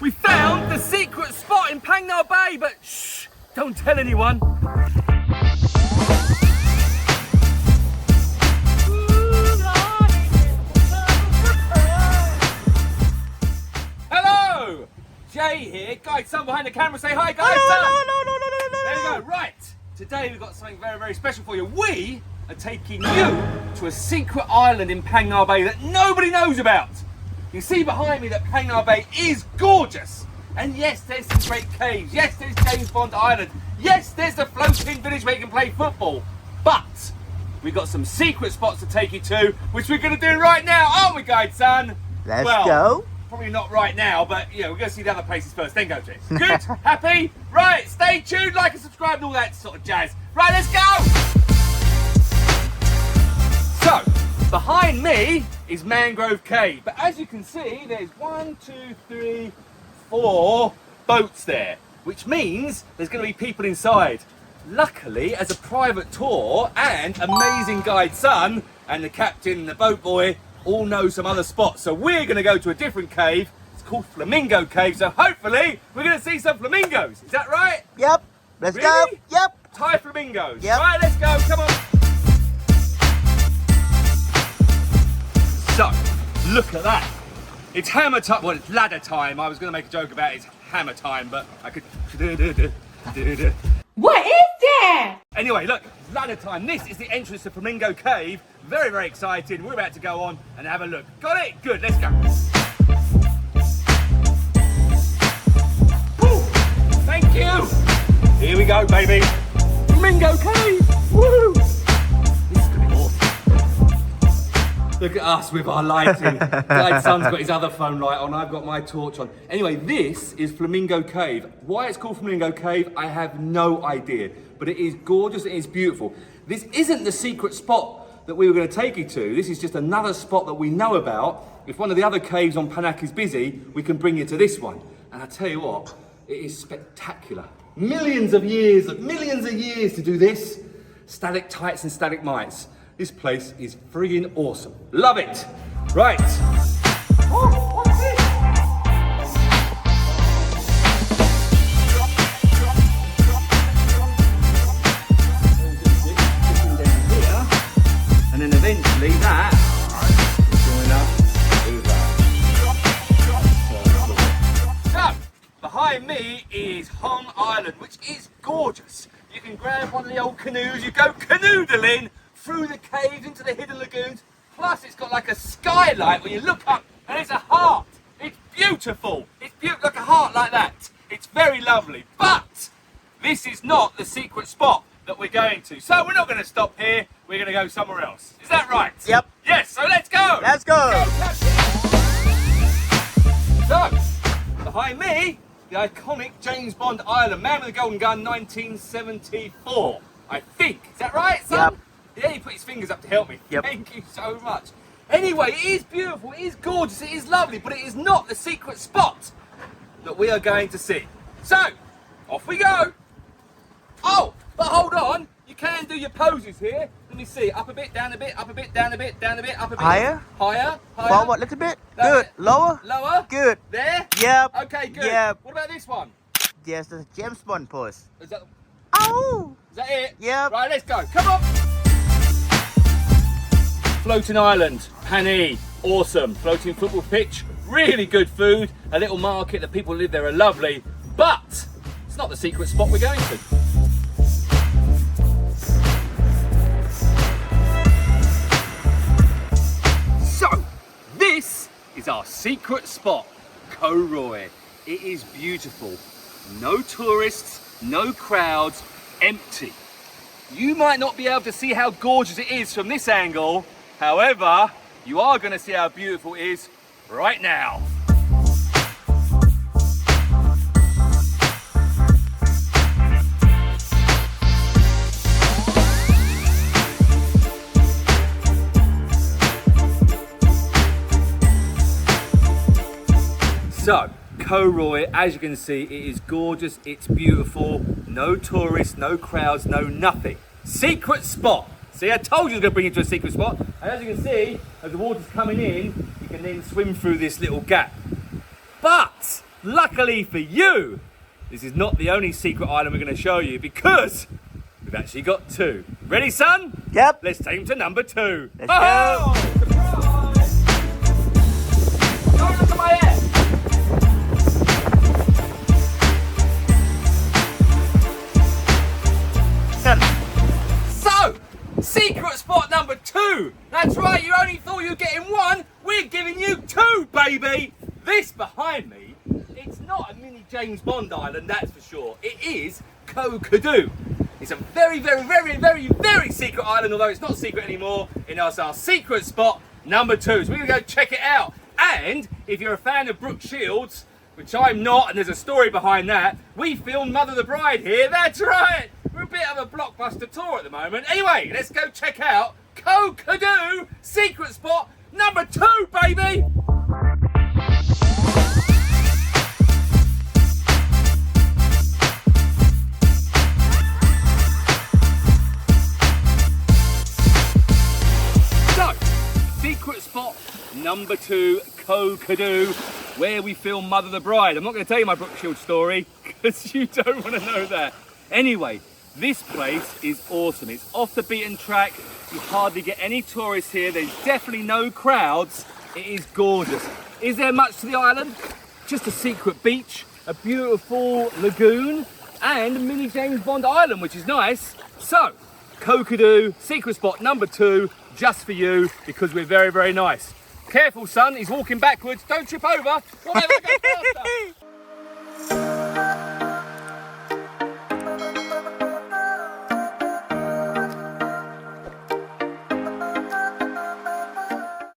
We found the secret spot in Phang Nga Bay, but shh, don't tell anyone. Hello! Jay here, Guide Sun behind the camera. Say hi, Guide Sun. There you go, right. Today we've got something very, very special for you. We are taking you to a secret island in Phang Nga Bay that nobody knows about. You see behind me that Phang Nga Bay is gorgeous. And yes, there's some great caves. Yes, there's James Bond Island. Yes, there's the floating village where you can play football. But we've got some secret spots to take you to, which we're going to do right now, aren't we, Guide Sun? Let's go. Probably not right now, but you know, we're going to see the other places first, then go to it. Good? Happy? Right, stay tuned, like and subscribe and all that sort of jazz. Right, let's go! So, behind me is Mangrove Cave, but as you can see, there's 1, 2, 3, 4 boats there, which means there's going to be people inside. Luckily, as a private tour and amazing Guide Sun and the captain and the boat boy all know some other spots, so we're going to go to a different cave. It's called Flamingo Cave, so hopefully we're going to see some flamingos. Is that right? Yep. Let's Really? go. Yep. Thai flamingos. Yep. Right, let's go. Come on. So, look at that. It's hammer time. Well, it's ladder time. I was going to make a joke about it's hammer time, but I could. What is that? Anyway, look, ladder time. This is the entrance to Flamingo Cave. Very, very excited. We're about to go on and have a look. Got it? Good, let's go. Woo. Thank you. Here we go, baby. Flamingo Cave. Woo. This is going to be awesome. Look at us with our lighting. Guide Sun's got his other phone light on. I've got my torch on. Anyway, this is Flamingo Cave. Why it's called Flamingo Cave, I have no idea. But it is gorgeous, it is beautiful. This isn't the secret spot that we were going to take you to. This is just another spot that we know about. If one of the other caves on Panak is busy, we can bring you to this one. And I tell you what, it is spectacular. Millions of years to do this. Stalactites and stalagmites. This place is friggin' awesome. Love it. Right. Oh, what's this? And then eventually that will join up with that. So, behind me is Hong Island, which is gorgeous. You can grab one of the old canoes, you go canoodling through the caves into the hidden lagoons. Plus it's got like a skylight where you look up and it's a heart. It's beautiful. It's beautiful, like a heart like that. It's very lovely. But this is not the secret spot that we're going to. So we're not going to stop here. We're going to go somewhere else. Is that right? Yep. Yes, so let's go. Let's go. So, behind me, the iconic James Bond Island, Man with the Golden Gun, 1974. I think. Is that right, son? Yep. Yeah, he put his fingers up to help me. Yep. Thank you so much. Anyway, it is beautiful, it is gorgeous, it is lovely, but it is not the secret spot that we are going to see. So, off we go. Oh, but hold on. You can do your poses here. Let me see. Up a bit, down a bit, up a bit, down a bit, down a bit, up a bit. Higher? Higher, higher. Forward a little bit. That's Good. it. Lower. Lower. Good. There? Yep. Okay, good. Yep. What about this one? Yes, the James Bond pose. Is that, Oh. is that it? Yep. Right, let's go. Come on. Floating island, Pani, awesome. Floating football pitch, really good food. A little market, the people who live there are lovely, but it's not the secret spot we're going to. So, this is our secret spot, Koh Roi. It is beautiful. No tourists, no crowds, empty. You might not be able to see how gorgeous it is from this angle. However, you are going to see how beautiful it is right now. So, Koh Roi, as you can see, it is gorgeous, it's beautiful, no tourists, no crowds, no nothing. Secret spot. See, I told you I was going to bring you to a secret spot. And as you can see, as the water's coming in, you can then swim through this little gap. But luckily for you, this is not the only secret island we're going to show you because we've actually got two. Ready, son? Yep. Let's take him to number 2. Let's go. Surprise! Don't look at my hair. So, secret spot number 2. That's right, you only thought you were getting one. We're giving you 2, baby. This behind me, it's not a mini James Bond island, that's for sure. It is Koh Kudu. It's a very, very, very, very, very secret island, although it's not secret anymore. It's our secret spot number 2. So we're gonna go check it out. And if you're a fan of Brooke Shields, which I'm not, and there's a story behind that, we filmed Mother the Bride here. That's right. We're a bit of a blockbuster tour at the moment. Anyway, let's go check out Koh Kudu, secret spot number 2, baby. So, secret spot number 2, Koh Kudu, where we filmed Mother the Bride. I'm not going to tell you my Brooke Shields story because you don't want to know that. Anyway, this place is awesome. It's off the beaten track. You hardly get any tourists here. There's definitely no crowds. It is gorgeous. Is there much to the island? Just a secret beach, a beautiful lagoon, and a mini James Bond island, which is nice. So, Koh Kudu, secret spot number 2, just for you, because we're very, very nice. Careful, son, he's walking backwards. Don't trip over. Whatever, go faster.